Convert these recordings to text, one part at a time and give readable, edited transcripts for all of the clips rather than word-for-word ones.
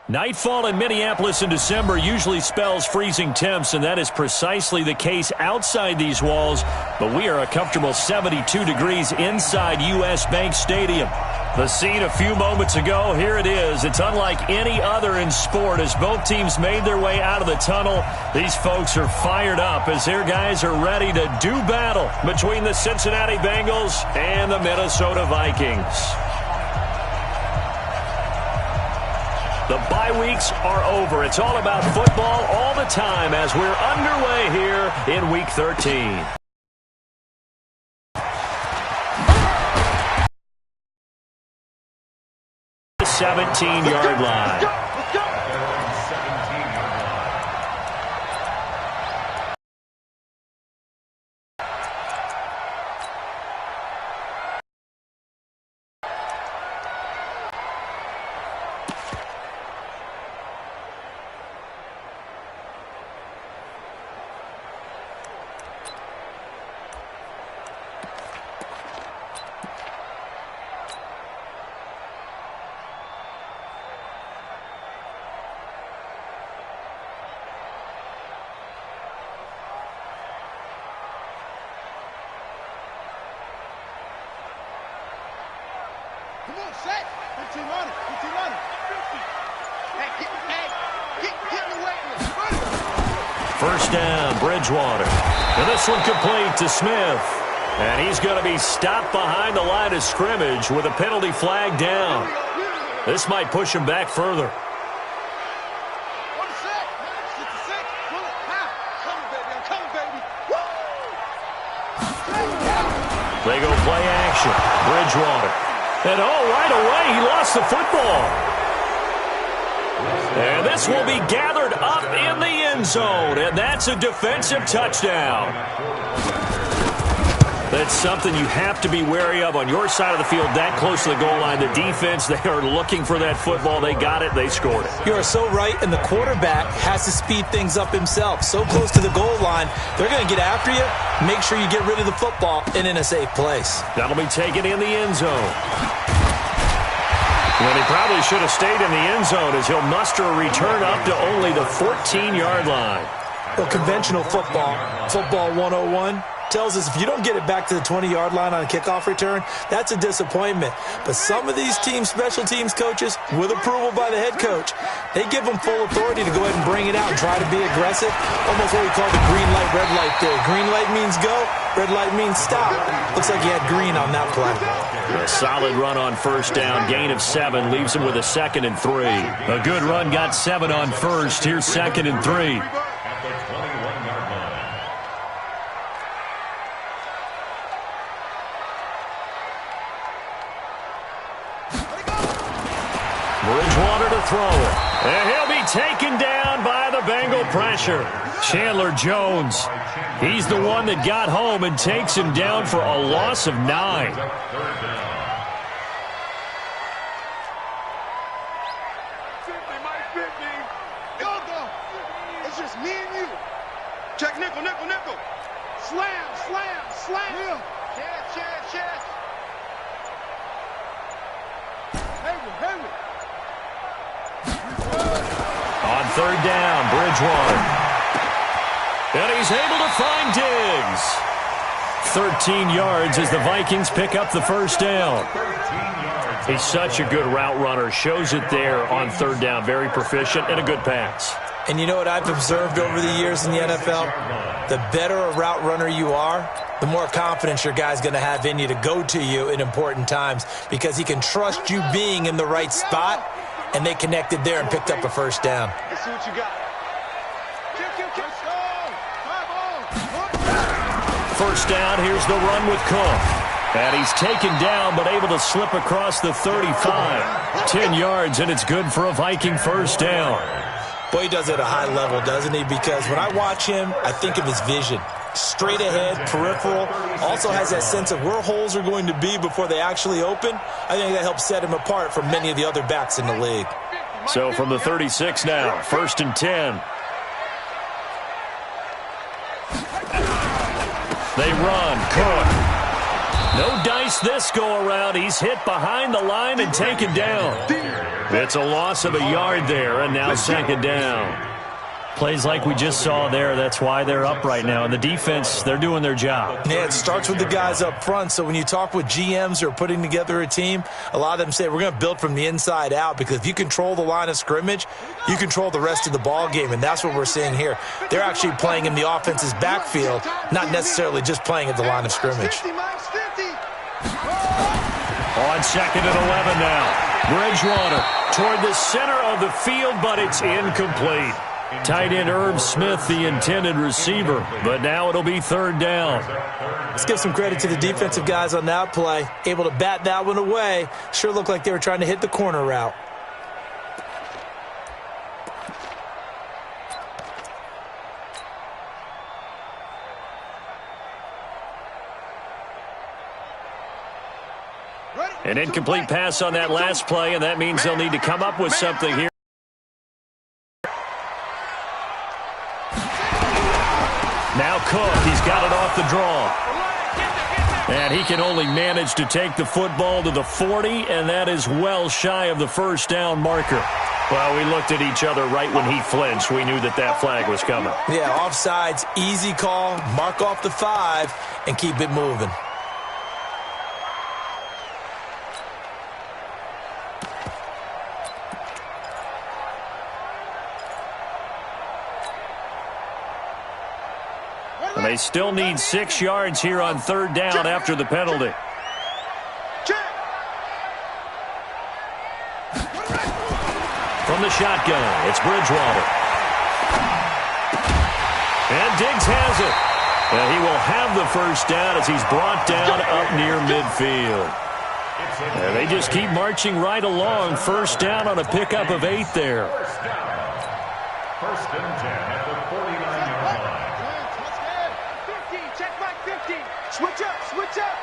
Nightfall in Minneapolis in December usually spells freezing temps, and that is precisely the case outside these walls. But we are a comfortable 72 degrees inside U.S. Bank Stadium. The scene a few moments ago, here it is. It's unlike any other in sport as both teams made their way out of the tunnel. These folks are fired up as their guys are ready to do battle between the Cincinnati Bengals and the Minnesota Vikings. The bye weeks are over. It's all about football all the time as we're underway here in Week 13. The 17-yard line. Come on, set. 15 on it. 15 on it. Hey, get in the way. First down, Bridgewater. And this one complete to Smith. And he's going to be stopped behind the line of scrimmage with a penalty flag down. This might push him back further. They go play action. Bridgewater. And right away, he lost the football. And this will be gathered up in the end zone. And that's a defensive touchdown. That's something you have to be wary of on your side of the field, that close to the goal line. The defense, they are looking for that football. They got it. They scored it. You are so right, and the quarterback has to speed things up himself. So close to the goal line, they're going to get after you. Make sure you get rid of the football and in a safe place. That'll be taken in the end zone. Well, he probably should have stayed in the end zone as he'll muster a return up to only the 14-yard line. Well, conventional football 101, tells us if you don't get it back to the 20-yard line on a kickoff return, that's a disappointment. But some of these special teams coaches, with approval by the head coach, they give them full authority to go ahead and bring it out and try to be aggressive. Almost what we call the green light, red light theory. Green light means go, red light means stop. Looks like he had green on that play. A solid run on first down. Gain of 7 leaves him with a 2nd and 3. A good run got 7 on first. Here's 2nd and 3. Bridgewater to throw it. And he'll be taken down by the Bengal pressure. Chandler Jones. He's the one that got home and takes him down for a loss of 9. It's just me and you. Check nickel. Slam. Chance. Henry. On third down, Bridgewater. And he's able to find Diggs. 13 yards as the Vikings pick up the first down. He's such a good route runner. Shows it there on third down. Very proficient and a good pass. And you know what I've observed over the years in the NFL? The better a route runner you are, the more confidence your guy's going to have in you to go to you in important times because he can trust you being in the right spot, and they connected there and picked up a first down. Let's see what you got. First down, here's the run with Cook. And he's taken down but able to slip across the 35. 10 yards, and it's good for a Viking first down. Boy, he does it at a high level, doesn't he? Because when I watch him, I think of his vision. Straight ahead, peripheral, also has that sense of where holes are going to be before they actually open. I think that helps set him apart from many of the other backs in the league. So from the 36 now, 1st and 10. They run. Cook. No dice face this go-around. He's hit behind the line and taken down. It's a loss of a yard there, and now second down. Plays like we just saw there, that's why they're up right now. And the defense, they're doing their job. Yeah, it starts with the guys up front. So when you talk with GMs who are putting together a team, a lot of them say we're going to build from the inside out, because if you control the line of scrimmage, you control the rest of the ball game, and that's what we're seeing here. They're actually playing in the offense's backfield, not necessarily just playing at the line of scrimmage. On second and 11 now. Bridgewater toward the center of the field, but it's incomplete. Tight end Herb Smith, the intended receiver, but now it'll be third down. Let's give some credit to the defensive guys on that play. Able to bat that one away. Sure looked like they were trying to hit the corner route. An incomplete pass on that last play, and that means they'll need to come up with something here. Now Cook, he's got it off the draw. And he can only manage to take the football to the 40, and that is well shy of the first down marker. Well, we looked at each other right when he flinched. We knew that that flag was coming. Yeah, offsides, easy call, mark off the 5, and keep it moving. They still need 6 yards here on third down after the penalty. From the shotgun, it's Bridgewater. And Diggs has it. And he will have the first down as he's brought down up near midfield. And they just keep marching right along. First down on a pickup of 8 there. First and 10 at the 49-yard line. Check back 50. Switch up, switch up.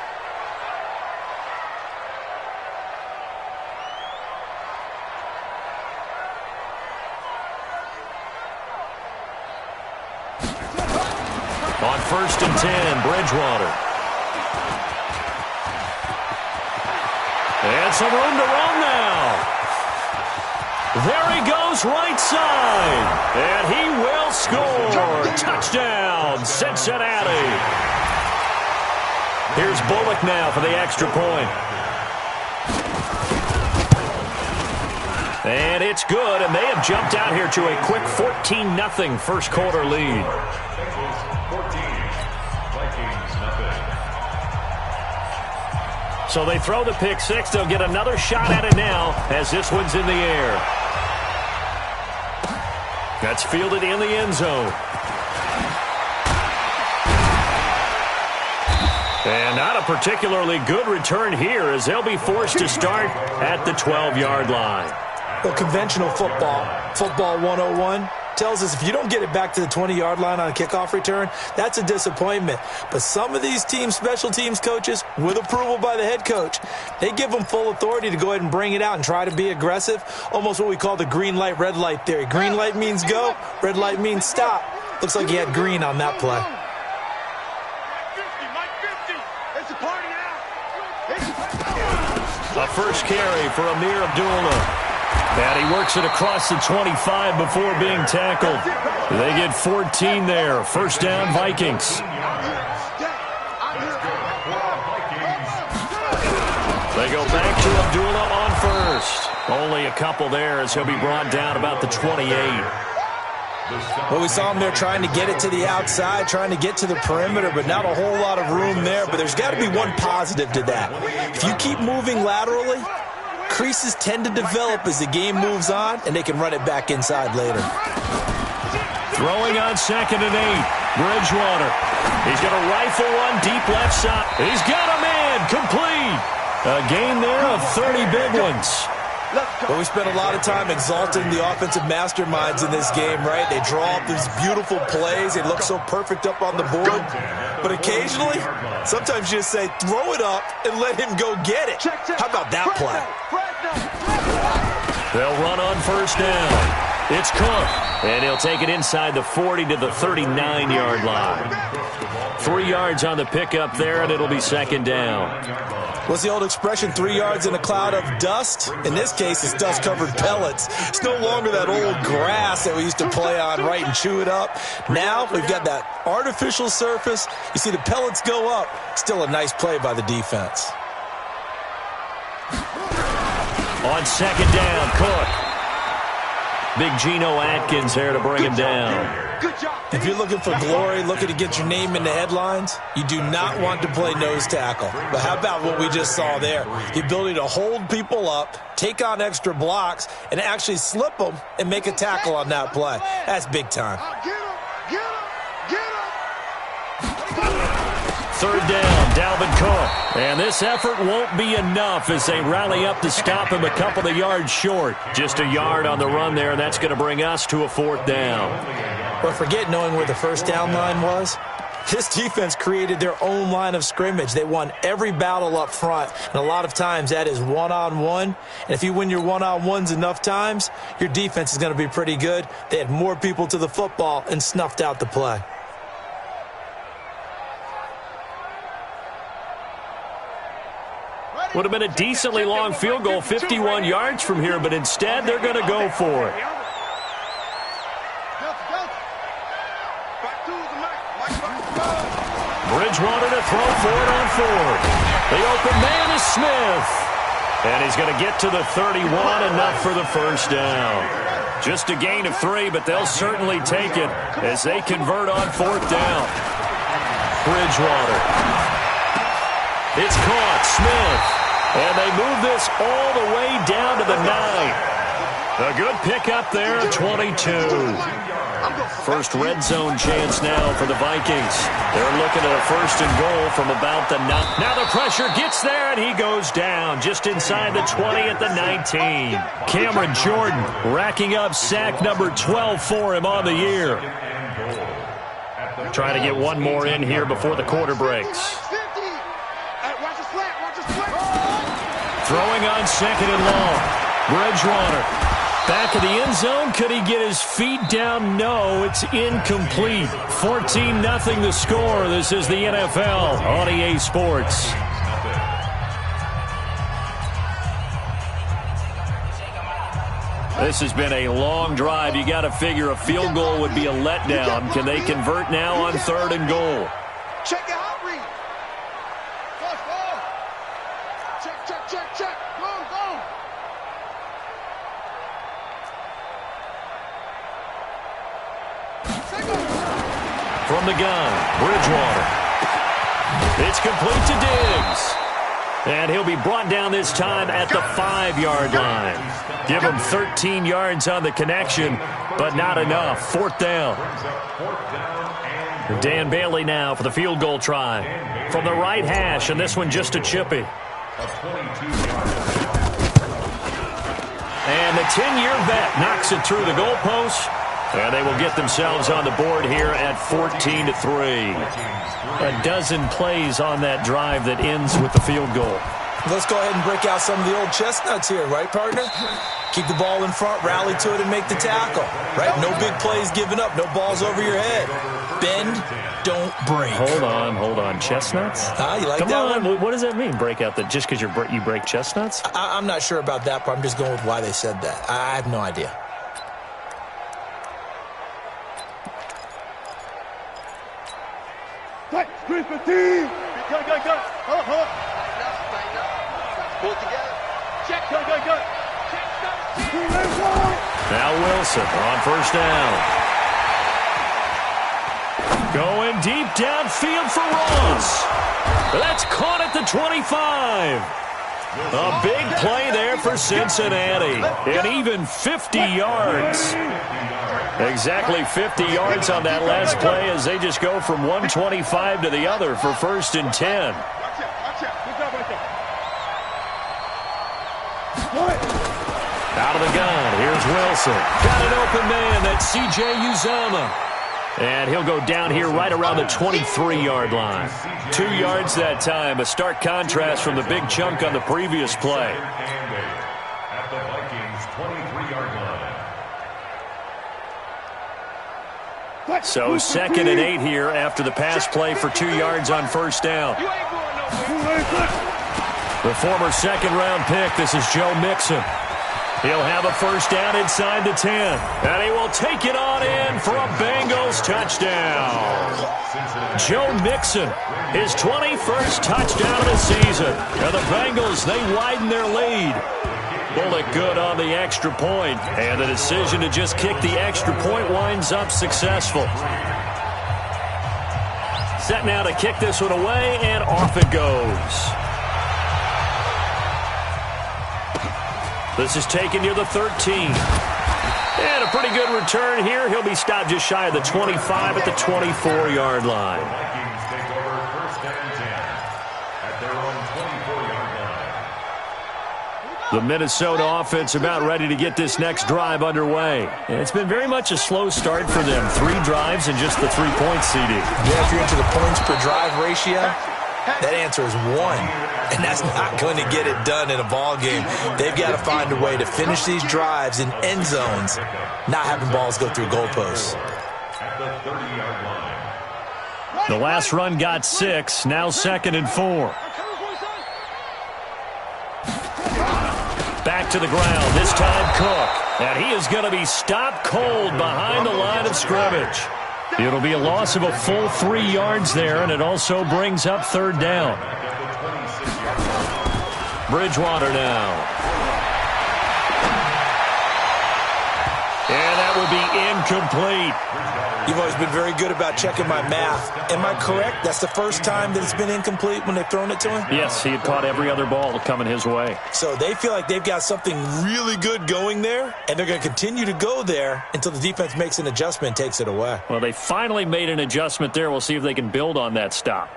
On first and 10, Bridgewater. And some room to run now. There he goes, right side. And he will score. Touchdown, Cincinnati. Here's Bullock now for the extra point. And it's good, and they have jumped out here to a quick 14-0 first quarter lead. 14, Vikings nothing. So they throw the pick six. They'll get another shot at it now as this one's in the air. That's fielded in the end zone. And not a particularly good return here as they'll be forced to start at the 12-yard line. Well, conventional football 101, tells us if you don't get it back to the 20-yard line on a kickoff return, that's a disappointment. But some of these teams, special teams coaches, with approval by the head coach, they give them full authority to go ahead and bring it out and try to be aggressive, almost what we call the green light, red light theory. Green light means go, red light means stop. Looks like he had green on that play. A first carry for Amir Abdullah. And he works it across the 25 before being tackled. They get 14 there. First down, Vikings. They go back to Abdullah on first. Only a couple there as he'll be brought down about the 28. Well, we saw him there trying to get it to the outside, trying to get to the perimeter, but not a whole lot of room there. But there's got to be one positive to that. If you keep moving laterally, creases tend to develop as the game moves on, and they can run it back inside later. Throwing on second and 8. Bridgewater. He's going to rifle one deep left side. He's got a man. Complete. A gain there of 30 big ones. Well, we spent a lot of time exalting the offensive masterminds in this game, right? They draw up these beautiful plays. They look so perfect up on the board. But occasionally, sometimes you just say, throw it up and let him go get it. How about that play? They'll run on first down. It's Cook, and he'll take it inside the 40 to the 39-yard line. 3 yards on the pickup there, and it'll be second down. What's the old expression, 3 yards in a cloud of dust? In this case, it's dust-covered pellets. It's no longer that old grass that we used to play on, right, and chew it up. Now we've got that artificial surface. You see the pellets go up. Still a nice play by the defense. On second down, Cook. Big Geno Atkins there to bring him down. If you're looking for glory, looking to get your name in the headlines, you do not want to play nose tackle. But how about what we just saw there? The ability to hold people up, take on extra blocks, and actually slip them and make a tackle on that play. That's big time. Third down, Dalvin Cook. And this effort won't be enough as they rally up to stop him a couple of yards short. Just a yard on the run there, and that's going to bring us to a fourth down. But forget knowing where the first down line was. This defense created their own line of scrimmage. They won every battle up front, and a lot of times that is one-on-one. And if you win your one-on-ones enough times, your defense is going to be pretty good. They had more people to the football and snuffed out the play. Would have been a decently long field goal, 51 yards from here, but instead they're going to go for it. Bridgewater to throw for it on fourth. The open man is Smith. And he's going to get to the 31, enough for the first down. Just a gain of 3, but they'll certainly take it as they convert on fourth down. Bridgewater. It's caught. Smith. And they move this all the way down to the 9. A good pickup there, 22. First red zone chance now for the Vikings. They're looking at a first and goal from about the 9. Now the pressure gets there, and he goes down just inside the 20 at the 19. Cameron Jordan racking up sack number 12 for him on the year. Trying to get one more in here before the quarter breaks. Throwing on second and long. Bridgewater. Back of the end zone. Could he get his feet down? No, it's incomplete. 14-0 the score. This is the NFL on EA Sports. This has been a long drive. You got to figure a field goal would be a letdown. Can they convert now on third and goal? Check it out, Reed. Check. Go. From the gun, Bridgewater. It's complete to Diggs. And he'll be brought down this time at the 5-yard line. Give him 13 yards on the connection, but not enough. Fourth down. Dan Bailey now for the field goal try. From the right hash, and this one just a chippy. And the 10-year vet knocks it through the goalpost. And they will get themselves on the board here at 14-3. A dozen plays on that drive that ends with the field goal. Let's go ahead and break out some of the old chestnuts here, right, partner? Keep the ball in front, rally to it, and make the tackle, right? No big plays given up, no balls over your head. Bend, don't break. Hold on. Chestnuts? You like Come that on. one? What does that mean, break out? That just because you break chestnuts? I'm not sure about that, but I'm just going with why they said that. I have no idea. Go. Hold up. Pull it together. Check. Go. Now Wilson on first down. Going deep downfield for Ross. That's caught at the 25. A big play there for Cincinnati. And even 50 yards. Exactly 50 yards on that last play as they just go from 125 to the other for first and 10. Out of the gun, here's Wilson. Got an open man, that's C.J. Uzomah. And he'll go down here right around the 23-yard line. 2 yards that time, a stark contrast from the big chunk on the previous play. At the Vikings 23-yard line. So 2nd and 8 here after the pass play for 2 yards on first down. The former second-round pick, this is Joe Mixon. He'll have a first down inside the 10. And he will take it on in for a Bengals touchdown. Joe Mixon, his 21st touchdown of the season. And the Bengals, they widen their lead. Bullet good on the extra point. And the decision to just kick the extra point winds up successful. Set now to kick this one away, and off it goes. This is taken near the 13. And a pretty good return here. He'll be stopped just shy of the 25 at the 24-yard line. Vikings take over first and 10 at their own 24-yard line. The Minnesota offense about ready to get this next drive underway. And it's been very much a slow start for them. 3 drives and just the 3 points, CD. Yeah, if you're into the points per drive ratio, that answer is 1. And that's not going to get it done in a ball game. They've got to find a way to finish these drives in end zones, not having balls go through goalposts. At the 30-yard line. The last run got 6, now 2nd and 4. Back to the ground, this time Cook. And he is going to be stopped cold behind the line of scrimmage. It'll be a loss of a full 3 yards there, and it also brings up 3rd down. Bridgewater now. And that would be incomplete. You've always been very good about checking my math. Am I correct? That's the first time that it's been incomplete when they've thrown it to him? Yes, he had caught every other ball coming his way. So they feel like they've got something really good going there, and they're going to continue to go there until the defense makes an adjustment and takes it away. Well, they finally made an adjustment there. We'll see if they can build on that stop.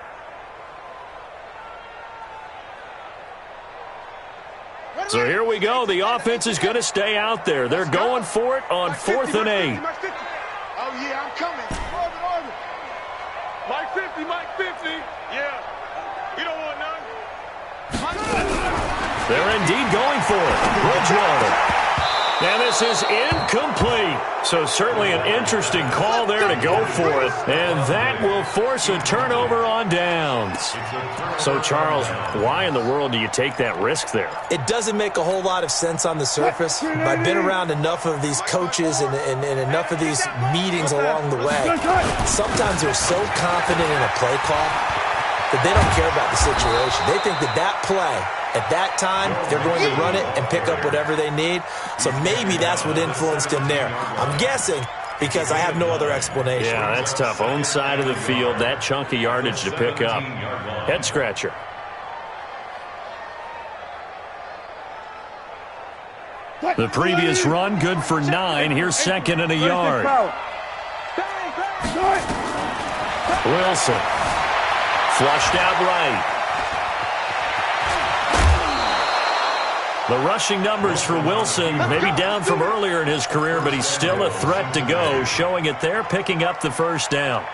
So here we go. The offense is going to stay out there. They're going for it on 4th and 8. Oh, yeah, I'm coming. Mike 50, Mike 50. Yeah. You don't want none. They're indeed going for it. Bridgewater. And this is incomplete. So certainly an interesting call there to go for it. And that will force a turnover on downs. So, Charles, why in the world do you take that risk there? It doesn't make a whole lot of sense on the surface, but I've been around enough of these coaches and enough of these meetings along the way. Sometimes they're so confident in a play call that they don't care about the situation. They think that play, at that time, they're going to run it and pick up whatever they need. So maybe that's what influenced him there. I'm guessing because I have no other explanation. Yeah, that's tough. Own side of the field, that chunk of yardage to pick up. Head scratcher. The previous run, good for 9. Here's 2nd and a yard. Wilson. Flushed out right. The rushing numbers for Wilson, maybe down from earlier in his career, but he's still a threat to go, showing it there, picking up the first down.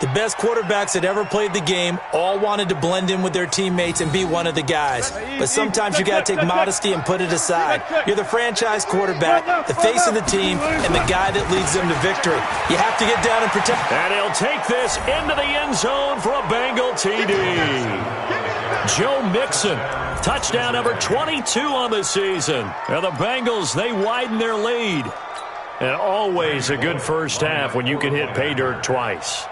The best quarterbacks that ever played the game all wanted to blend in with their teammates and be one of the guys. But sometimes you got to take modesty and put it aside. You're the franchise quarterback, the face of the team, and the guy that leads them to victory. You have to get down and protect. And he'll take this into the end zone for a Bengal TD. Joe Mixon, touchdown number 22 on the season. And the Bengals, they widen their lead. And always a good first half when you can hit pay dirt twice.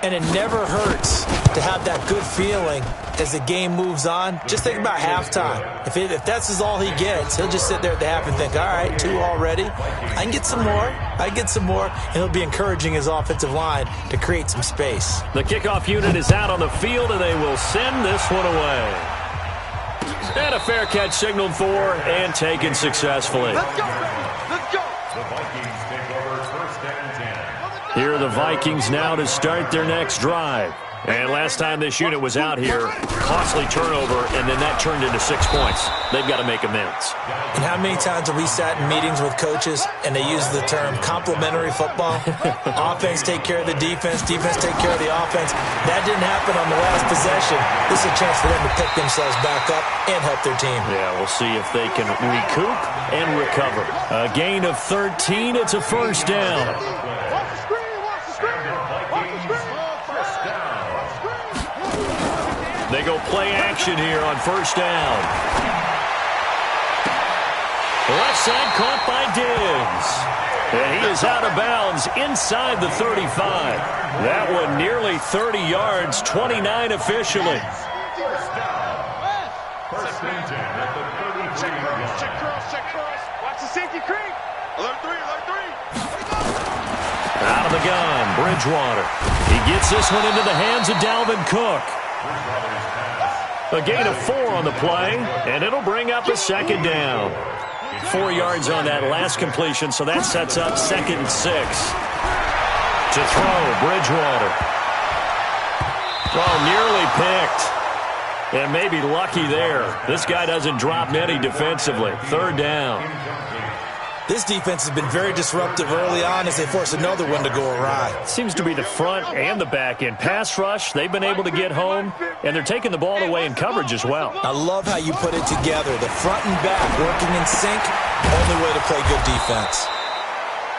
And it never hurts to have that good feeling as the game moves on. Just think about halftime. If that's all he gets, he'll just sit there at the half and think, all right, 2 already. I can get some more. And he'll be encouraging his offensive line to create some space. The kickoff unit is out on the field, and they will send this one away. And a fair catch signaled for and taken successfully. Let's go. The Vikings take over first and 10. Here are the Vikings now to start their next drive. And last time this unit was out here, costly turnover, and then that turned into 6 points. They've got to make amends. And how many times have we sat in meetings with coaches and they use the term complementary football? Offense take care of the defense take care of the offense. That didn't happen on the last possession. This is a chance for them to pick themselves back up and help their team. Yeah, we'll see if they can recoup and recover. A gain of 13, it's a first down. They go play action here on first down. Left side caught by Diggs. And he is out of bounds inside the 35. That one nearly 30 yards, 29 officially. First and 10 at the 33-yard line. Check cross. Watch the safety creep. Alert three. Out of the gun, Bridgewater. He gets this one into the hands of Dalvin Cook. A gain of 4 on the play, and it'll bring up a second down. 4 yards on that last completion, so that sets up 2nd and 6. To throw, Bridgewater. Oh, nearly picked. And maybe lucky there. This guy doesn't drop many defensively. 3rd down. This defense has been very disruptive early on as they force another one to go awry. Seems to be the front and the back end. Pass rush, they've been able to get home, and they're taking the ball away in coverage as well. I love how you put it together. The front and back working in sync, only way to play good defense.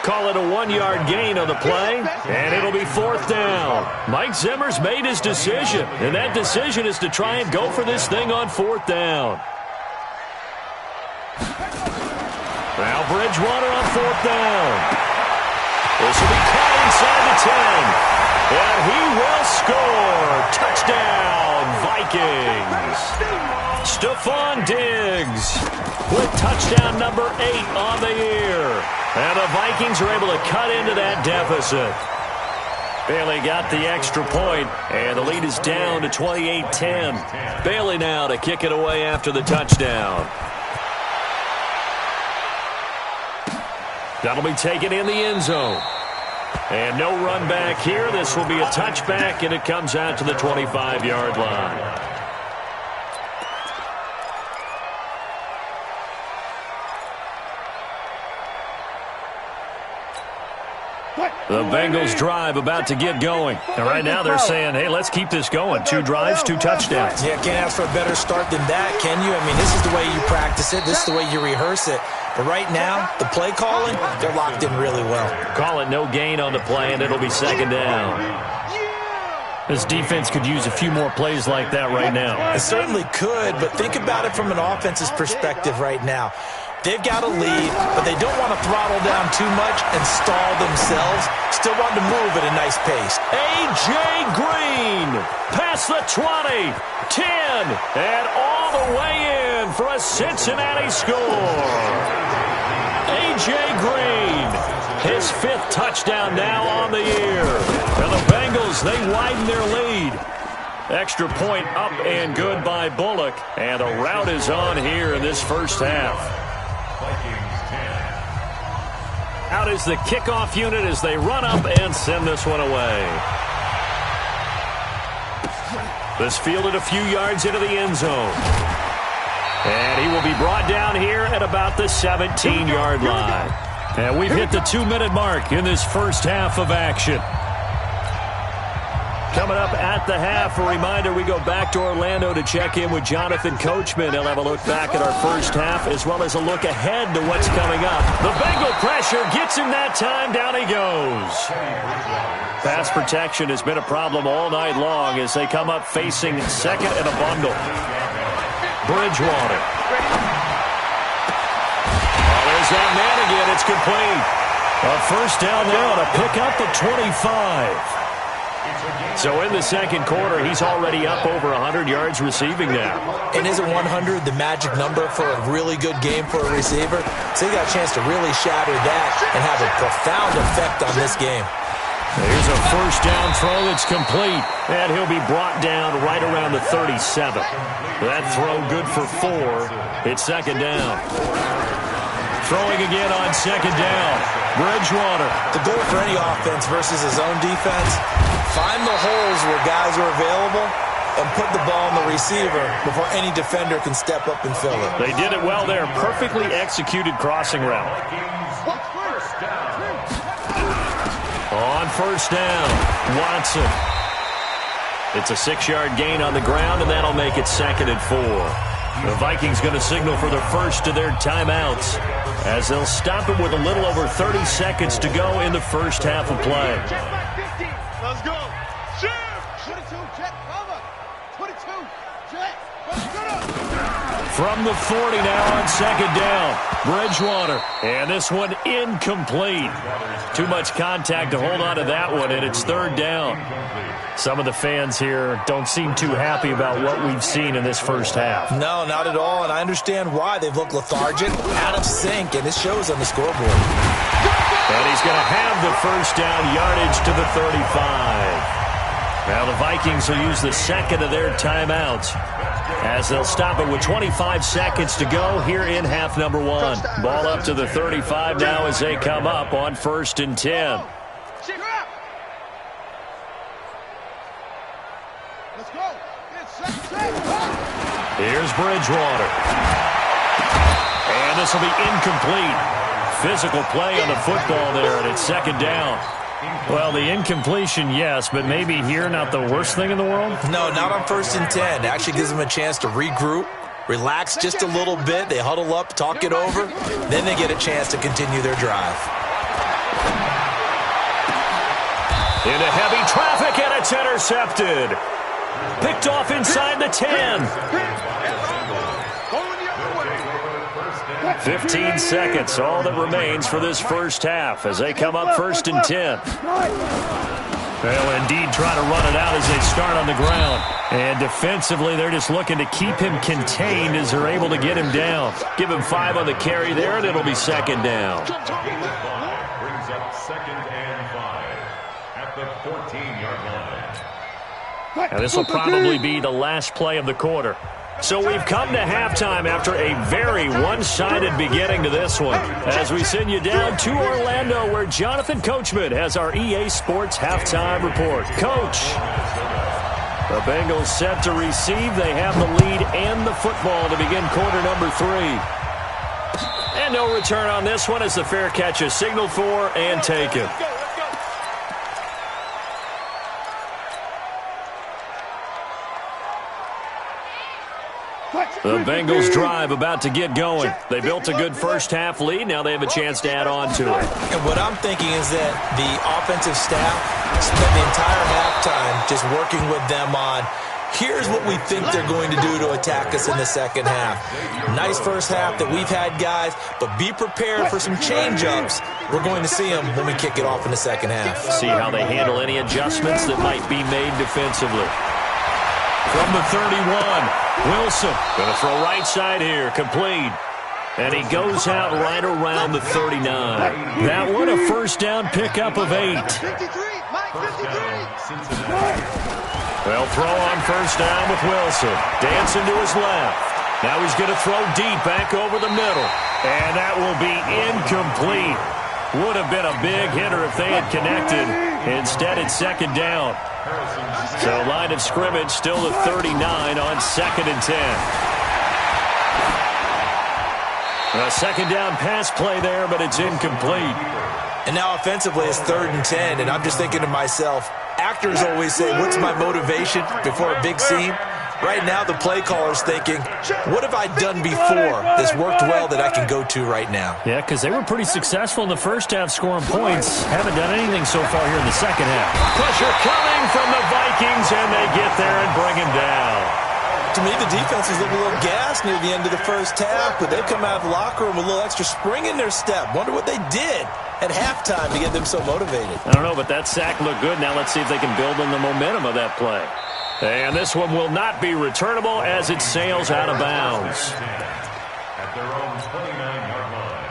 Call it a 1-yard gain on the play, and it'll be 4th down. Mike Zimmer's made his decision, and that decision is to try and go for this thing on 4th down. Now Bridgewater on 4th down. This will be caught inside the 10. And he will score. Touchdown, Vikings. Stephon Diggs with touchdown number 8 on the year. And the Vikings are able to cut into that deficit. Bailey got the extra point, and the lead is down to 28-10. Bailey now to kick it away after the touchdown. That'll be taken in the end zone. And no run back here. This will be a touchback, and it comes out to the 25-yard line. The Bengals drive about to get going. And right now they're saying, hey, let's keep this going. 2 drives, 2 touchdowns. Yeah, can't ask for a better start than that, can you? I mean, this is the way you practice it. This is the way you rehearse it. But right now, the play calling, they're locked in really well. Call it no gain on the play, and it'll be 2nd down. This defense could use a few more plays like that right now. It certainly could, but think about it from an offense's perspective right now. They've got a lead, but they don't want to throttle down too much and stall themselves. Still want to move at a nice pace. A.J. Green past the 20, 10, and all the way in for a Cincinnati score. A.J. Green, his 5th touchdown now on the year. And the Bengals, they widen their lead. Extra point up and good by Bullock. And the rout is on here in this first half. Out is the kickoff unit as they run up and send this one away. This fielded a few yards into the end zone. And he will be brought down here at about the 17-yard line. And we've hit the 2-minute mark in this first half of action. Coming up at the half, a reminder, we go back to Orlando to check in with Jonathan Coachman. He'll have a look back at our first half as well as a look ahead to what's coming up. The Bengal pressure gets him that time. Down he goes. Pass protection has been a problem all night long as they come up facing 2nd and a bundle. Bridgewater. Oh, there's that man again. It's complete. A first down now to pick up the 25. So in the second quarter, he's already up over 100 yards receiving now. And isn't 100 the magic number for a really good game for a receiver? So he got a chance to really shatter that and have a profound effect on this game. Here's a first down throw that's complete. And he'll be brought down right around the 37. That throw good for 4. It's 2nd down. Throwing again on 2nd down. Bridgewater. The goal for any offense versus his own defense, find the holes where guys are available and put the ball in the receiver before any defender can step up and fill it. They did it well there. Perfectly executed crossing route. On first down, Watson. It's a 6-yard gain on the ground, and that'll make it 2nd and 4. The Vikings going to signal for the first of their timeouts as they'll stop it with a little over 30 seconds to go in the first half of play. Check back 50. Let's go. Shift. 22, check cover. 22. From the 40 now on second down. Bridgewater. And this one incomplete. Too much contact to hold on to that one, and it's third down. Some of the fans here don't seem too happy about what we've seen in this first half. No, not at all, and I understand why. They've looked lethargic, out of sync, and it shows on the scoreboard. And he's going to have the first down yardage to the 35. Now the Vikings will use the second of their timeouts as they'll stop it with 25 seconds to go here in half number one. Ball up to the 35 now as they come up on 1st and 10. Let's go. Here's Bridgewater. And this will be incomplete. Physical play on the football there, and it's second down. Well, the incompletion, yes, but maybe here not the worst thing in the world? No, not on 1st and 10. It actually gives them a chance to regroup, relax just a little bit. They huddle up, talk it over. Then they get a chance to continue their drive. Into heavy traffic, and it's intercepted. Picked off inside the 10. 15 seconds, all that remains for this first half as they come up 1st and 10. They'll indeed try to run it out as they start on the ground. And defensively, they're just looking to keep him contained as they're able to get him down. Give him 5 on the carry there, and it'll be second down. Brings up 2nd and 5 at the 14-yard line. Now, this will probably be the last play of the quarter. So we've come to halftime after a very one-sided beginning to this one as we send you down to Orlando where Jonathan Coachman has our EA Sports halftime report. Coach, the Bengals set to receive. They have the lead and the football to begin quarter number 3. And no return on this one as the fair catch is signaled for and taken. The Bengals drive about to get going. They built a good first half lead. Now they have a chance to add on to it. And what I'm thinking is that the offensive staff spent the entire halftime just working with them on, here's what we think they're going to do to attack us in the second half. Nice first half that we've had, guys, but be prepared for some change-ups. We're going to see them when we kick it off in the second half. See how they handle any adjustments that might be made defensively. From the 31, Wilson going to throw right side here, complete. And he goes out right around the 39. That one a first down pickup of 8. They'll throw on first down with Wilson. Dancing to his left. Now he's going to throw deep back over the middle. And that will be incomplete. Would have been a big hitter if they had connected. Instead, it's second down. So line of scrimmage still at 39 on 2nd and 10. A second down pass play there, but it's incomplete. And now offensively it's 3rd and 10, and I'm just thinking to myself, actors always say, what's my motivation before a big scene? Right now the play caller's thinking, what have I done before that's worked well that I can go to right now? Yeah, because they were pretty successful in the first half scoring points. Haven't done anything so far here in the second half. Pressure coming from the Vikings, and they get there and bring him down. To me, the defense was a little gassed near the end of the first half, but they've come out of the locker room with a little extra spring in their step. Wonder what they did at halftime to get them so motivated. I don't know, but that sack looked good. Now let's see if they can build on the momentum of that play. And this one will not be returnable as it sails out of bounds. At their own 29-yard line.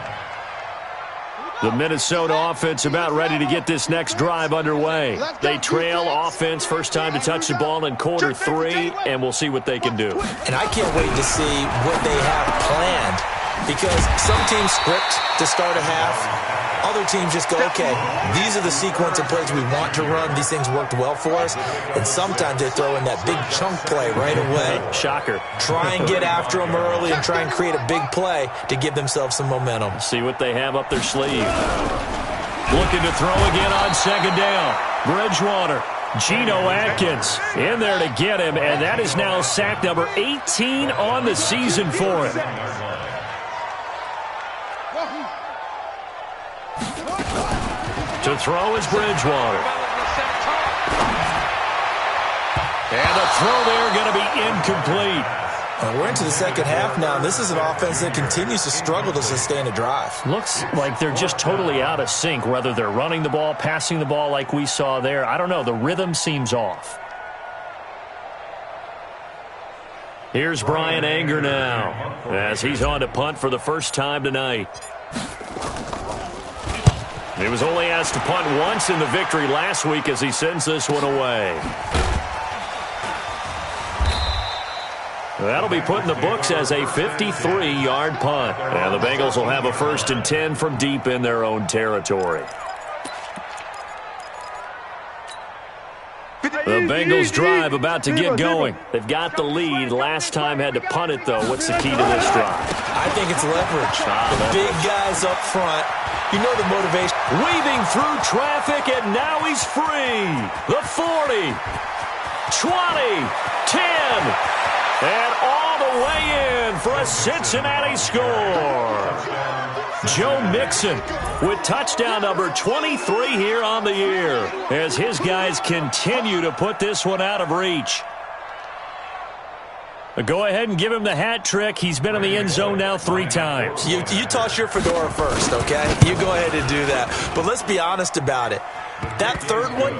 The Minnesota offense about ready to get this next drive underway. They trail offense first time to touch the ball in quarter 3, and we'll see what they can do. And I can't wait to see what they have planned, because some teams script to start a half. Other teams just go, okay, these are the sequence of plays we want to run. These things worked well for us. And sometimes they throw in that big chunk play right away. Shocker. Try and get after them early and try and create a big play to give themselves some momentum. See what they have up their sleeve. Looking to throw again on second down. Bridgewater. Geno Atkins in there to get him, and that is now sack number 18 on the season for him. To throw is Bridgewater. And the throw there going to be incomplete. We're into the second half now. This is an offense that continues to struggle to sustain a drive. Looks like they're just totally out of sync, whether they're running the ball, passing the ball like we saw there. I don't know. The rhythm seems off. Here's Brian Anger now as he's on to punt for the first time tonight. He was only asked to punt once in the victory last week as he sends this one away. That'll be put in the books as a 53-yard punt. And the Bengals will have a 1st and 10 from deep in their own territory. The Bengals drive about to get going. They've got the lead. Last time had to punt it, though. What's the key to this drive? I think it's leverage. The big guys up front. You know the motivation. Weaving through traffic, and now he's free. The 40, 20, 10. And all the way in for a Cincinnati score. Joe Mixon with touchdown number 23 here on the year as his guys continue to put this one out of reach. Go ahead and give him the hat trick. He's been in the end zone now 3 times. You toss your fedora first, okay? You go ahead and do that. But let's be honest about it. That third one,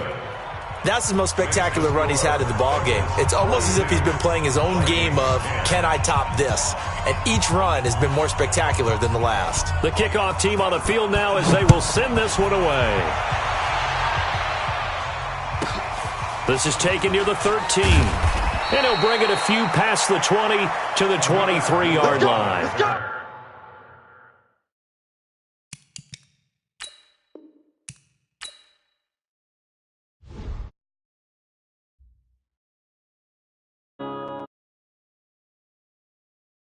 that's the most spectacular run he's had in the ballgame. It's almost as if he's been playing his own game of, can I top this? And each run has been more spectacular than the last. The kickoff team on the field now as they will send this one away. This is taken near the 13. And he'll bring it a few past the 20 to the 23-yard line.